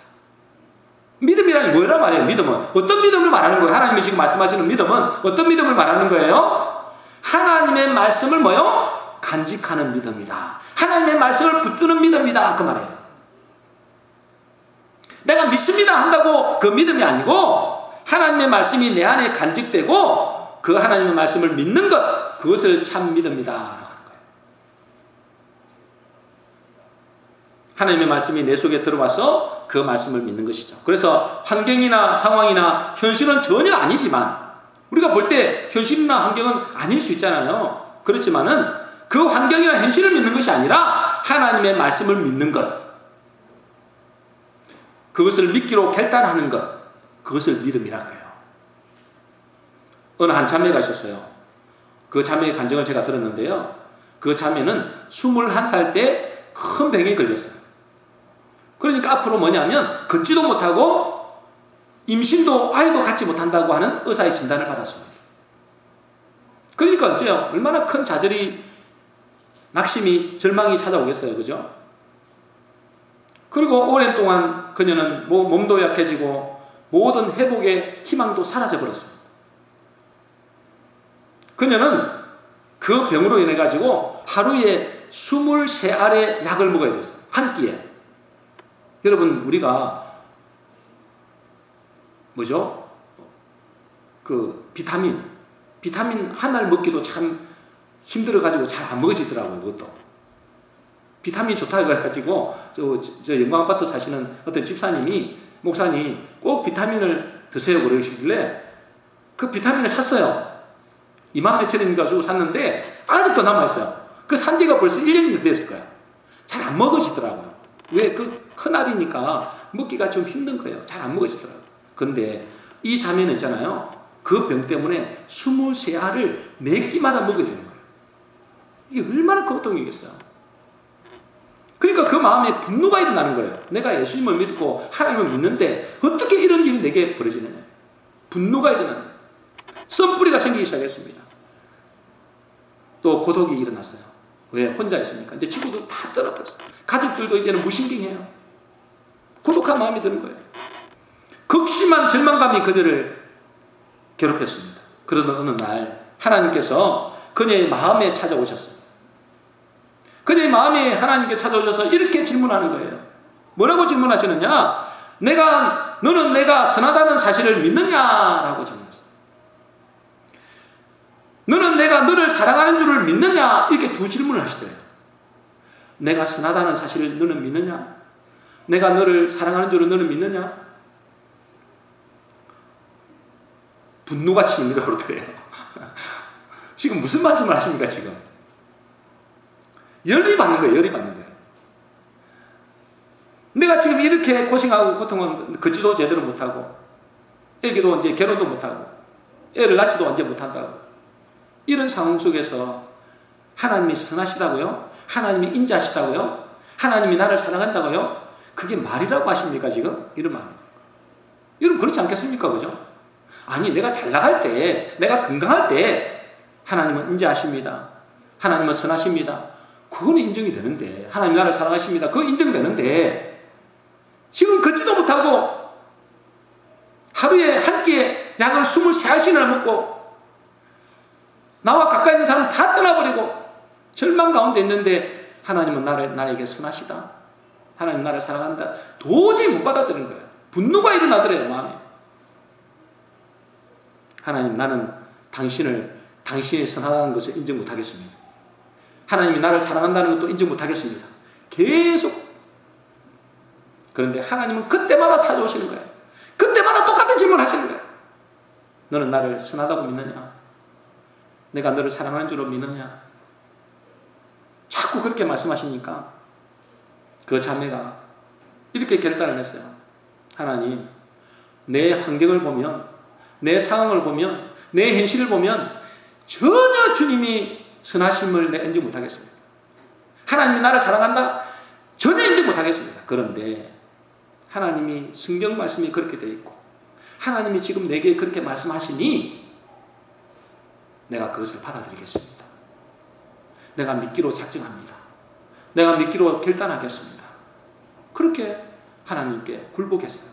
믿음이란 뭐란 말이에요? 믿음은 어떤 믿음을 말하는 거예요? 하나님이 지금 말씀하시는 믿음은 어떤 믿음을 말하는 거예요? 하나님의 말씀을 뭐요? 간직하는 믿음이다. 하나님의 말씀을 붙드는 믿음이다. 그 말이에요. 내가 믿습니다 한다고 그 믿음이 아니고 하나님의 말씀이 내 안에 간직되고 그 하나님의 말씀을 믿는 것, 그것을 참 믿음이다 라고 하는 거예요. 하나님의 말씀이 내 속에 들어와서 그 말씀을 믿는 것이죠. 그래서 환경이나 상황이나 현실은 전혀 아니지만 우리가 볼 때 현실이나 환경은 아닐 수 있잖아요. 그렇지만은 그 환경이나 현실을 믿는 것이 아니라 하나님의 말씀을 믿는 것, 그것을 믿기로 결단하는 것, 그것을 믿음이라고 해요. 어느 한 자매가 있었어요. 그 자매의 간증을 제가 들었는데요. 그 자매는 21살 때 큰 병에 걸렸어요. 그러니까 앞으로 뭐냐면 걷지도 못하고 임신도 아이도 갖지 못한다고 하는 의사의 진단을 받았습니다. 그러니까 어째요? 얼마나 큰 좌절이, 낙심이, 절망이 찾아오겠어요. 그죠? 그리고 오랜 동안 그녀는 몸도 약해지고 모든 회복의 희망도 사라져 버렸습니다. 그녀는 그 병으로 인해 가지고 하루에 23알의 약을 먹어야 됐어요. 한 끼에. 여러분, 우리가 뭐죠? 그 비타민 하나를 먹기도 참 힘들어 가지고 잘 안 먹어지더라고요. 그것도 비타민 좋다고 해가지고 저 영광 아파트 사시는 어떤 집사님이, 목사님 꼭 비타민을 드세요 그러시길래 그 비타민을 샀어요. 2만 몇천인가 주고 샀는데 아직도 남아있어요. 그 산지가 벌써 1년이 됐을 거예요. 잘 안 먹어지더라고요. 왜? 그 큰아이니까 먹기가 좀 힘든 거예요. 잘 안 먹어지더라고요. 근데 이 자매는 있잖아요. 그 병 때문에 23알을 몇 끼마다 먹어야 되는 거예요. 이게 얼마나 고통이겠어요. 그러니까 그 마음에 분노가 일어나는 거예요. 내가 예수님을 믿고 하나님을 믿는데 어떻게 이런 일이 내게 벌어지느냐. 분노가 일어나는 거예요. 썸뿌리가 생기기 시작했습니다. 또 고독이 일어났어요. 왜? 혼자 있으니까. 이제 친구도 다 떠나버렸어요. 가족들도 이제는 무신경해요. 고독한 마음이 드는 거예요. 극심한 절망감이 그들을 괴롭혔습니다. 그러던 어느 날 하나님께서 그녀의 마음에 찾아오셨어요. 그녀의 마음에 하나님께 찾아오셔서 이렇게 질문하는 거예요. 뭐라고 질문하시느냐? 내가 너는 내가 선하다는 사실을 믿느냐라고 질문했어요. 너는 내가 너를 사랑하는 줄을 믿느냐? 이렇게 두 질문을 하시더래요. 내가 선하다는 사실을 너는 믿느냐? 내가 너를 사랑하는 줄을 너는 믿느냐? 분노가 치밀어 오르더래요. 지금 무슨 말씀을 하십니까 지금? 열이 받는 거예요. 열이 받는 거예요. 내가 지금 이렇게 고생하고 고통하고 걷지도 제대로 못하고 애기도 이제 결혼도 못하고 애를 낳지도 언제 못한다고 이런 상황 속에서 하나님이 선하시다고요? 하나님이 인자하시다고요? 하나님이 나를 사랑한다고요? 그게 말이라고 하십니까 지금? 이런 마음입니다. 여러분 그렇지 않겠습니까? 그죠? 아니 내가 잘 나갈 때 내가 건강할 때 하나님은 인자하십니다. 하나님은 선하십니다. 그건 인정이 되는데 하나님 나를 사랑하십니다. 그거 인정되는데 지금 걷지도 못하고 하루에 한 끼에 약을 23알씩이나 먹고 나와 가까이 있는 사람 다 떠나버리고 절망 가운데 있는데 하나님은 나에게 선하시다. 하나님 나를 사랑한다. 도저히 못 받아들이는 거예요. 분노가 일어나더래요. 마음에. 하나님 나는 당신이 선하다는 것을 인정 못하겠습니다. 하나님이 나를 사랑한다는 것도 인정 못하겠습니다. 계속. 그런데 하나님은 그때마다 찾아오시는 거예요. 그때마다 똑같은 질문을 하시는 거예요. 너는 나를 선하다고 믿느냐? 내가 너를 사랑하는 줄로 믿느냐? 자꾸 그렇게 말씀하시니까 그 자매가 이렇게 결단을 했어요. 하나님, 내 환경을 보면, 내 상황을 보면, 내 현실을 보면 전혀 주님이 선하심을 내가 인정 못하겠습니다. 하나님이 나를 사랑한다? 전혀 인정 못하겠습니다. 그런데 하나님이 성경 말씀이 그렇게 되어 있고 하나님이 지금 내게 그렇게 말씀하시니 내가 그것을 받아들이겠습니다. 내가 믿기로 작정합니다. 내가 믿기로 결단하겠습니다. 그렇게 하나님께 굴복했어요.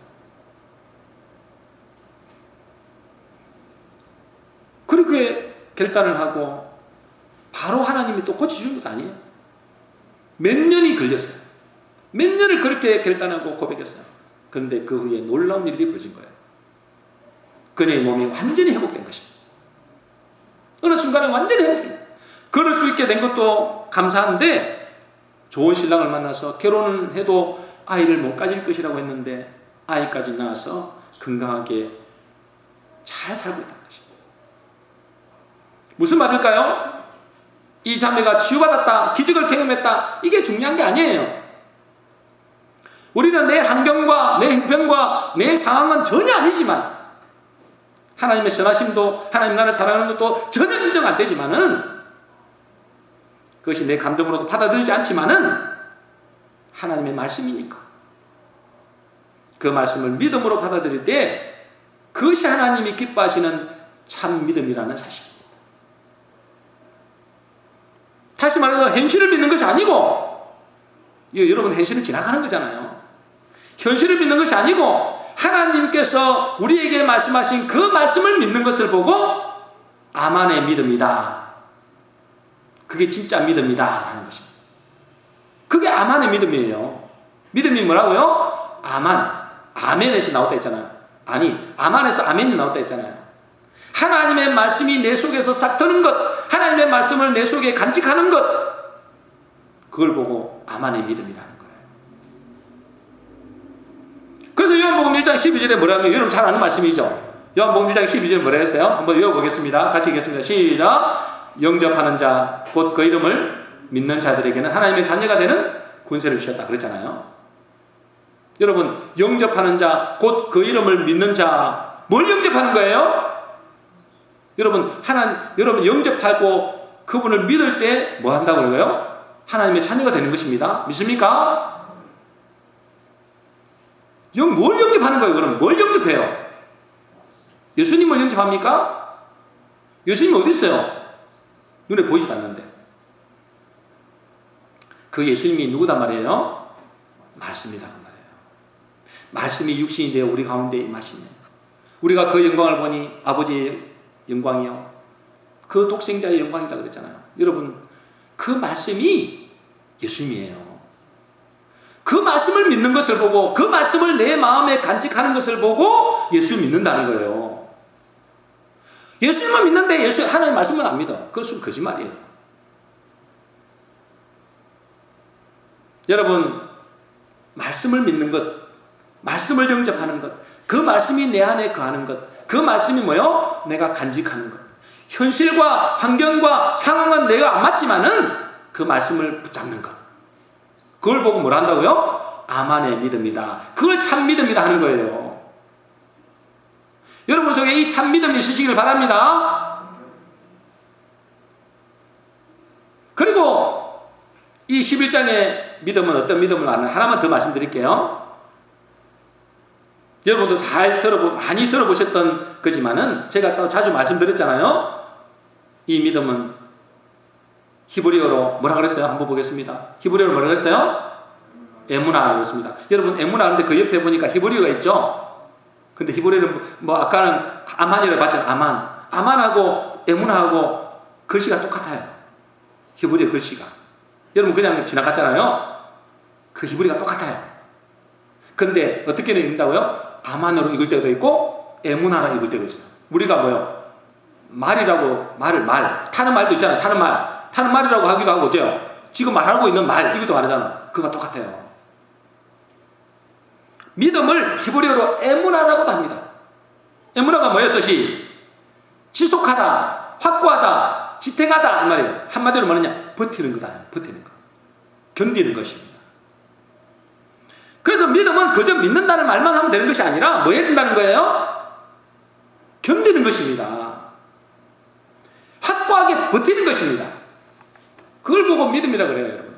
그렇게 결단을 하고 바로 하나님이 또 고쳐주는 것 아니에요. 몇 년이 걸렸어요. 몇 년을 그렇게 결단하고 고백했어요. 그런데 그 후에 놀라운 일이 벌어진 거예요. 그녀의 몸이 완전히 회복된 것입니다. 어느 순간에 완전히 회복된 거예요. 걸을 수 있게 된 것도 감사한데 좋은 신랑을 만나서 결혼을 해도 아이를 못 가질 것이라고 했는데 아이까지 낳아서 건강하게 잘 살고 있다는 것입니다. 무슨 말일까요? 이 자매가 치유받았다, 기적을 경험했다, 이게 중요한 게 아니에요. 우리는 내 환경과 내 형편과 내 상황은 전혀 아니지만 하나님의 선하심도 하나님 나를 사랑하는 것도 전혀 인정 안 되지만은 그것이 내 감정으로도 받아들이지 않지만은 하나님의 말씀이니까 그 말씀을 믿음으로 받아들일 때 그것이 하나님이 기뻐하시는 참 믿음이라는 사실. 다시 말해서 현실을 믿는 것이 아니고 여러분 현실을 지나가는 거잖아요. 현실을 믿는 것이 아니고 하나님께서 우리에게 말씀하신 그 말씀을 믿는 것을 보고 아만의 믿음이다. 그게 진짜 믿음이다 라는 것입니다. 그게 아만의 믿음이에요. 믿음이 뭐라고요? 아만. 아멘에서 나왔다 했잖아요. 아니 아만에서 아멘이 나왔다 했잖아요. 하나님의 말씀이 내 속에서 싹 트는 것, 하나님의 말씀을 내 속에 간직하는 것, 그걸 보고 아만의 믿음이라는 거예요. 그래서 요한복음 1장 12절에 뭐라면 여러분 잘 아는 말씀이죠. 요한복음 1장 12절에 뭐라 했어요? 한번 외워보겠습니다. 같이 읽겠습니다. 시작. 영접하는 자, 곧 그 이름을 믿는 자들에게는 하나님의 자녀가 되는 권세를 주셨다 그랬잖아요. 여러분 영접하는 자, 곧 그 이름을 믿는 자, 뭘 영접하는 거예요? 여러분 영접하고 그분을 믿을 때 뭐 한다고 그러고요? 하나님의 자녀가 되는 것입니다. 믿습니까? 뭘 영접하는 거예요? 그럼 뭘 영접해요? 예수님을 영접합니까? 예수님 어디 있어요? 눈에 보이지도 않는데. 그 예수님이 누구단 말이에요? 말씀이다 그 말이에요. 말씀이 육신이 되어 우리 가운데 임하시네. 우리가 그 영광을 보니 아버지의 영광이요, 그 독생자의 영광이다 그랬잖아요. 여러분 그 말씀이 예수님이에요. 그 말씀을 믿는 것을 보고 그 말씀을 내 마음에 간직하는 것을 보고 예수를 믿는다는 거예요. 예수님을 믿는데 하나님 말씀은 안 믿어. 그것은 거짓말이에요. 여러분, 말씀을 믿는 것, 말씀을 영접하는 것, 그 말씀이 내 안에 거하는 것, 그 말씀이 뭐요? 내가 간직하는 것. 현실과 환경과 상황은 내가 안 맞지만은 그 말씀을 붙잡는 것. 그걸 보고 뭘 한다고요? 아만의 믿음이다. 그걸 참 믿음이라 하는 거예요. 여러분 속에 이 참 믿음이 있으시길 바랍니다. 그리고 이 11장의 믿음은 어떤 믿음을 말하는 하나만 더 말씀드릴게요. 여러분도 많이 들어보셨던 거지만은 제가 또 자주 말씀드렸잖아요. 이 믿음은 히브리어로 뭐라 그랬어요? 한번 보겠습니다. 히브리어로 뭐라 그랬어요? 에무나라고 그랬습니다. 여러분 에무나 하는데 그 옆에 보니까 히브리어가 있죠? 근데 히브리어는 아까는 아만이라고 봤잖아요. 아만하고 에무나하고 글씨가 똑같아요. 히브리어 글씨가. 여러분 그냥 지나갔잖아요. 그 히브리어가 똑같아요. 근데 어떻게 읽는다고요? 아만으로 읽을 때도 있고 에무나로 읽을 때도 있어요. 우리가 뭐요? 말이라고 타는 말도 있잖아요. 타는 말이라고 하기도 하고 지금 말하고 있는 말 이것도 말하잖아. 그거 똑같아요. 믿음을 히브리어로 에무나라고도 합니다. 에무나가 뭐예요? 뜻이 지속하다, 확고하다, 지탱하다 이 말이에요. 한마디로 뭐냐? 버티는 거다. 버티는 거. 견디는 것입니다. 그래서 믿음은 그저 믿는다는 말만 하면 되는 것이 아니라 뭐 해야 된다는 거예요? 견디는 것입니다. 확고하게 버티는 것입니다. 그걸 보고 믿음이라 그래요, 여러분.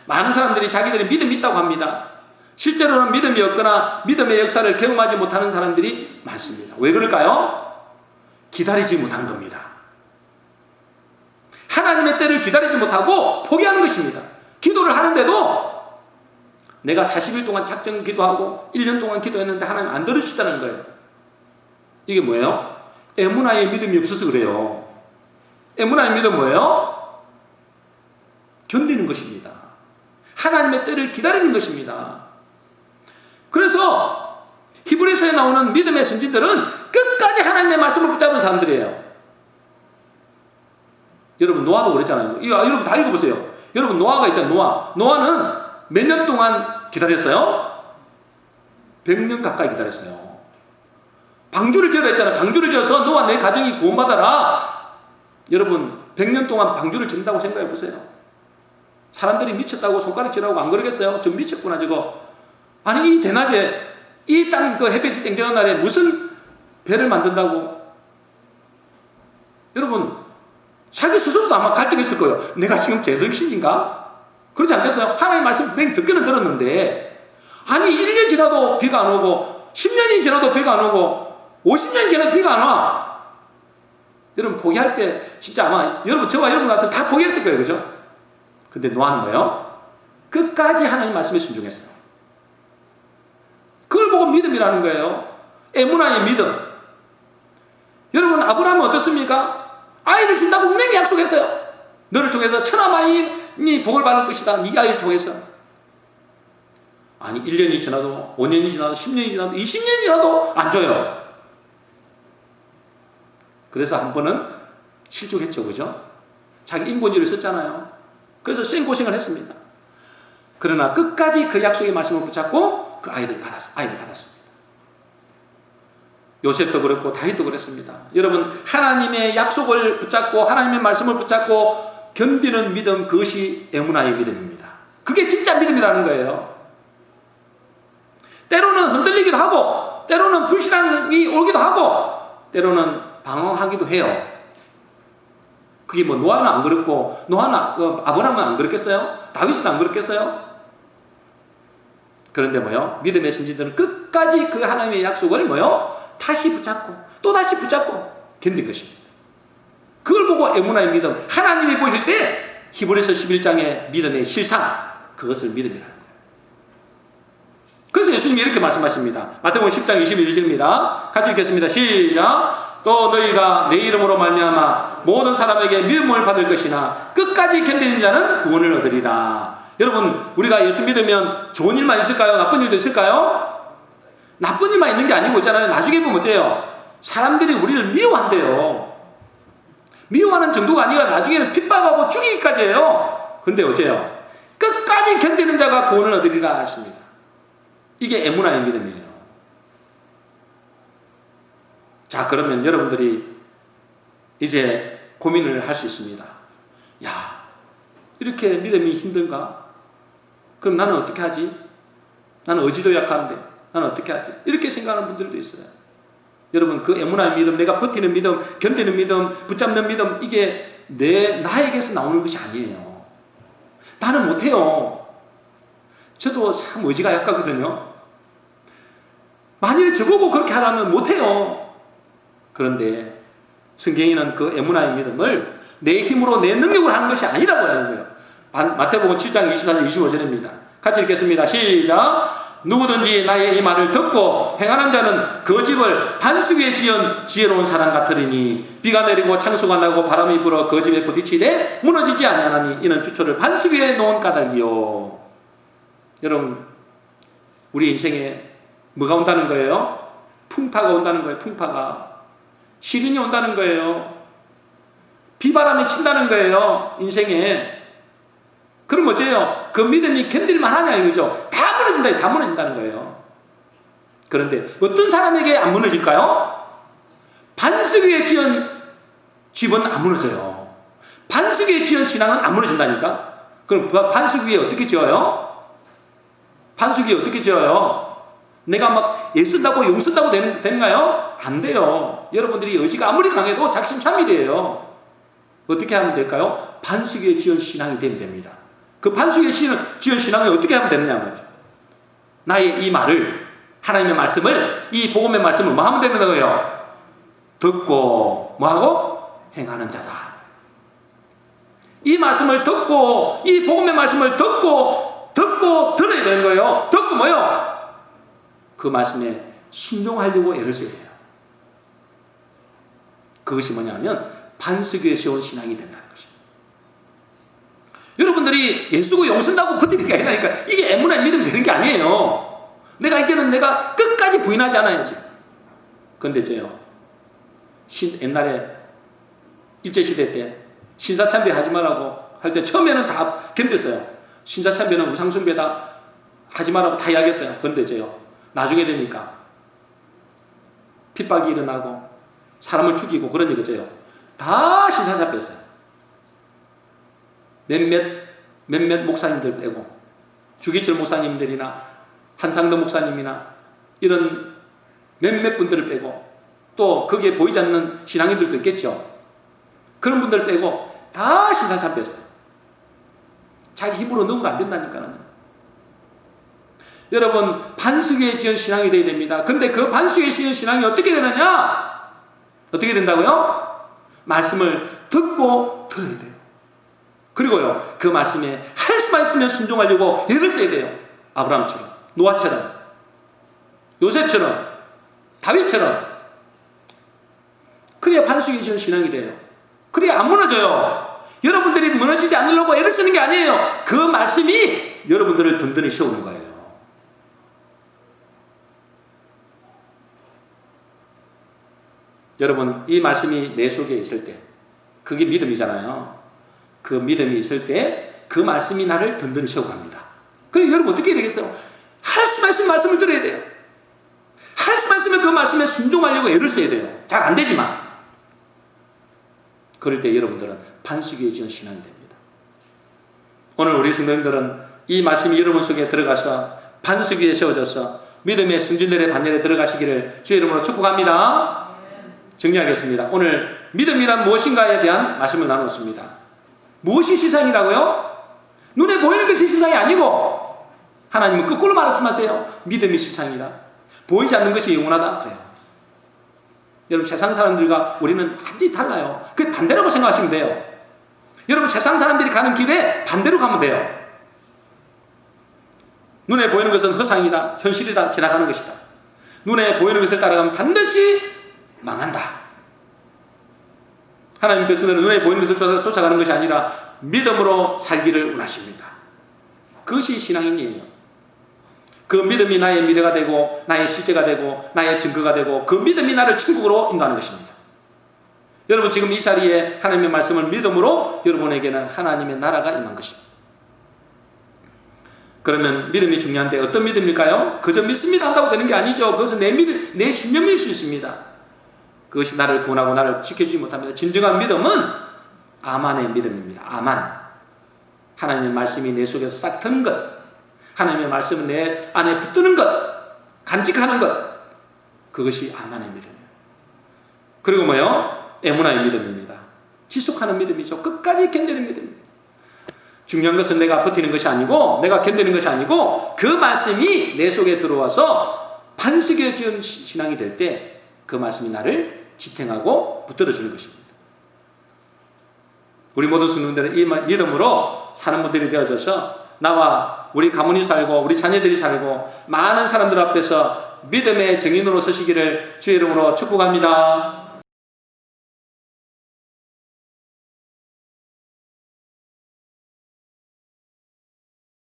많은 사람들이 자기들이 믿음이 있다고 합니다. 실제로는 믿음이 없거나 믿음의 역사를 경험하지 못하는 사람들이 많습니다. 왜 그럴까요? 기다리지 못하는 겁니다. 하나님의 때를 기다리지 못하고 포기하는 것입니다. 기도를 하는데도 내가 40일 동안 작정 기도하고 1년 동안 기도했는데 하나님 안 들어주시다는 거예요. 이게 뭐예요? 에무나의 믿음이 없어서 그래요. 에무나의 믿음 뭐예요? 견디는 것입니다. 하나님의 때를 기다리는 것입니다. 그래서 히브리서에 나오는 믿음의 선진들은 끝까지 하나님의 말씀을 붙잡은 사람들이에요. 여러분 노아도 그랬잖아요. 여러분 다 읽어보세요. 여러분 노아가 있잖아요. 노아는 몇 년 동안 기다렸어요? 100년 가까이 기다렸어요. 방주를 지으라 했잖아요. 방주를 지어서 너와 내 가정이 구원받아라. 여러분 100년 동안 방주를 짓는다고 생각해 보세요. 사람들이 미쳤다고 손가락질하고 안 그러겠어요? 좀 미쳤구나 저거. 아니 이 대낮에 이 땅 그 햇볕이 땡겨는 날에 무슨 배를 만든다고? 여러분 자기 스스로도 아마 갈등했을 거예요. 내가 지금 제정신인가? 그렇지 않겠어요? 하나님의 말씀 내가 듣기는 들었는데 아니 1년 지나도 비가 안 오고 10년이 지나도 비가 안 오고 50년이 지나도 비가 안 와. 여러분 포기할 때 진짜 아마 저와 여러분 같으면 다 포기했을 거예요. 그죠? 근데 노아는 뭐예요? 끝까지 하나님 말씀에 순종했어요. 그걸 보고 믿음이라는 거예요. 에무나의 믿음. 여러분 아브라함은 어떻습니까? 아이를 준다고 분명히 약속했어요. 너를 통해서 천하만인이 복을 받을 것이다. 네 아이를 통해서. 아니 1년이 지나도 5년이 지나도 10년이 지나도 20년이 지나도 안 줘요. 그래서 한 번은 실족했죠. 그죠? 자기 인본주의를 썼잖아요. 그래서 생고생을 했습니다. 그러나 끝까지 그 약속의 말씀을 붙잡고 그 아이를 받았습니다. 요셉도 그렇고 다윗도 그랬습니다. 여러분 하나님의 약속을 붙잡고 하나님의 말씀을 붙잡고 견디는 믿음, 그것이 에무나의 믿음입니다. 그게 진짜 믿음이라는 거예요. 때로는 흔들리기도 하고 때로는 불신앙이 오기도 하고 때로는 방황하기도 해요. 그게 뭐 노아는 안 그랬고 아브라함은 안 그랬겠어요? 다윗은 안 그랬겠어요? 그런데 뭐요? 믿음의 선지자들은 끝까지 그 하나님의 약속을 뭐요? 다시 붙잡고 또 다시 붙잡고 견딘 것입니다. 그걸 보고 에무나의 믿음, 하나님이 보실 때 히브리서 11장의 믿음의 실상, 그것을 믿음이라는 거예요. 그래서 예수님이 이렇게 말씀하십니다. 마태복음 10장 21절입니다. 같이 읽겠습니다. 시작. 또 너희가 내 이름으로 말미암아 모든 사람에게 믿음을 받을 것이나 끝까지 견디는 자는 구원을 얻으리라. 여러분, 우리가 예수 믿으면 좋은 일만 있을까요? 나쁜 일도 있을까요? 나쁜 일만 있는 게 아니고 있잖아요. 나중에 보면 어때요? 사람들이 우리를 미워한대요. 미워하는 정도가 아니라 나중에는 핍박하고 죽이기까지 해요. 그런데 어째요? 끝까지 견디는 자가 구원을 얻으리라 하십니다. 이게 에무나의 믿음이에요. 자, 그러면 여러분들이 이제 고민을 할 수 있습니다. 야, 이렇게 믿음이 힘든가? 그럼 나는 어떻게 하지? 나는 의지도 약한데 나는 어떻게 하지? 이렇게 생각하는 분들도 있어요. 여러분, 그 에무나의 믿음, 내가 버티는 믿음, 견디는 믿음, 붙잡는 믿음, 이게 나에게서 나오는 것이 아니에요. 나는 못해요. 저도 참 의지가 약하거든요. 만일에 저보고 그렇게 하라면 못해요. 그런데 성경에는 그 에무나의 믿음을 내 힘으로 내 능력으로 하는 것이 아니라고 하는 거예요. 마태복음 7장 24절 25절입니다. 같이 읽겠습니다. 시작. 누구든지 나의 이 말을 듣고 행하는 자는 그 집을 반석 위에 지은 지혜로운 사람 같으리니 비가 내리고 창수가 나고 바람이 불어 그 집에 부딪히되 무너지지 아니하나니 이는 주초를 반석 위에 놓은 까닭이요. 여러분, 우리 인생에 뭐가 온다는 거예요? 풍파가 온다는 거예요. 풍파가. 시련이 온다는 거예요. 비바람이 친다는 거예요. 인생에. 그럼 어째요? 그 믿음이 견딜만 하냐 이거죠. 다 무너진다. 다 무너진다는 거예요. 그런데 어떤 사람에게 안 무너질까요? 반석 위에 지은 집은 안 무너져요. 반석 위에 지은 신앙은 안 무너진다니까. 그럼 반석 위에 어떻게 지어요? 반석 위에 어떻게 지어요? 내가 막 예쓴다고 용쓴다고 되는가요? 안 돼요. 여러분들이 의지가 아무리 강해도 작심삼일이에요. 어떻게 하면 될까요? 반석 위에 지은 신앙이 되면 됩니다. 그 반석 위에 지은 신앙을 어떻게 하면 되느냐 말이죠. 나의 이 말을, 하나님의 말씀을, 이 복음의 말씀을 뭐 하면 되는 거예요? 듣고 뭐하고? 행하는 자다. 이 말씀을 듣고, 이 복음의 말씀을 듣고 들어야 되는 거예요. 듣고 뭐요? 그 말씀에 순종하려고 애를 써야 돼요. 그것이 뭐냐면 반석 위에 세운 신앙이 된다는 것입니다. 여러분들이 예수고 용쓴다고 버티는 게 아니라니까. 이게 에무나의 믿음이 되는 게 아니에요. 이제는 내가 끝까지 부인하지 않아야지. 그런데 저요, 옛날에 일제시대 때 신사참배 하지 말라고 할 때 처음에는 다 견뎠어요. 신사참배는 우상숭배다 하지 말라고 다 이야기했어요. 그런데 저요, 나중에 되니까 핍박이 일어나고 사람을 죽이고 그러니 그저요, 다 신사참배했어요. 몇몇 목사님들 빼고, 주기철 목사님들이나 한상도 목사님이나 이런 몇몇 분들을 빼고, 또 거기에 보이지 않는 신앙인들도 있겠죠. 그런 분들 빼고 다 신사참배했어요. 자기 힘으로 넣으면 안 된다니까요. 여러분, 반석 위에 지은 신앙이 되어야 됩니다. 근데 그 반석 위에 지은 신앙이 어떻게 되느냐? 어떻게 된다고요? 말씀을 듣고 들어야 돼요. 그리고요, 그 말씀에 할 수만 있으면 순종하려고 애를 써야 돼요. 아브라함처럼, 노아처럼, 요셉처럼, 다윗처럼. 그래야 반석 위에 지은 신앙이 돼요. 그래야 안 무너져요. 여러분들이 무너지지 않으려고 애를 쓰는 게 아니에요. 그 말씀이 여러분들을 든든히 세우는 거예요. 여러분, 이 말씀이 내 속에 있을 때, 그게 믿음이잖아요. 그 믿음이 있을 때 그 말씀이 나를 든든히 세워갑니다. 그럼 여러분 어떻게 해야 되겠어요? 할 수만 있으면 말씀을 들어야 돼요. 할 수만 있으면 그 말씀에 순종하려고 애를 써야 돼요. 잘 안 되지만. 그럴 때 여러분들은 반석 위에 지은 신앙이 됩니다. 오늘 우리 성도님들은 이 말씀이 여러분 속에 들어가서 반석 위에 세워져서 믿음의 승진들의 반열에 들어가시기를 주의 이름으로 축복합니다. 정리하겠습니다. 오늘 믿음이란 무엇인가에 대한 말씀을 나눴습니다. 무엇이 시상이라고요? 눈에 보이는 것이 시상이 아니고, 하나님은 거꾸로 말씀하세요. 믿음이 시상이다. 보이지 않는 것이 영원하다. 그래요. 여러분, 세상 사람들과 우리는 완전히 달라요. 그게 반대라고 생각하시면 돼요. 여러분, 세상 사람들이 가는 길에 반대로 가면 돼요. 눈에 보이는 것은 허상이다, 현실이다, 지나가는 것이다. 눈에 보이는 것을 따라가면 반드시 망한다. 하나님 백성들은 눈에 보이는 것을 쫓아가는 것이 아니라 믿음으로 살기를 원하십니다. 그것이 신앙인이에요. 그 믿음이 나의 미래가 되고 나의 실제가 되고 나의 증거가 되고 그 믿음이 나를 천국으로 인도하는 것입니다. 여러분 지금 이 자리에 하나님의 말씀을 믿음으로 여러분에게는 하나님의 나라가 임한 것입니다. 그러면 믿음이 중요한데 어떤 믿음일까요? 그저 믿습니다 한다고 되는 게 아니죠. 그것은 내 믿음, 내 신념일 수 있습니다. 그것이 나를 구원하고 나를 지켜주지 못합니다. 진정한 믿음은 아만의 믿음입니다. 아만. 하나님의 말씀이 내 속에서 싹 트는 것, 하나님의 말씀은 내 안에 붙드는 것, 간직하는 것, 그것이 아만의 믿음이에요. 그리고 뭐요? 에무나의 믿음입니다. 지속하는 믿음이죠. 끝까지 견디는 믿음입니다. 중요한 것은 내가 버티는 것이 아니고 내가 견디는 것이 아니고 그 말씀이 내 속에 들어와서 반석여진 신앙이 될 때 그 말씀이 나를 지탱하고 붙들어 주는 것입니다. 우리 모든 성도들은 이 믿음으로 사는 분들이 되어져서 나와 우리 가문이 살고 우리 자녀들이 살고 많은 사람들 앞에서 믿음의 증인으로 서시기를 주의 이름으로 축복합니다.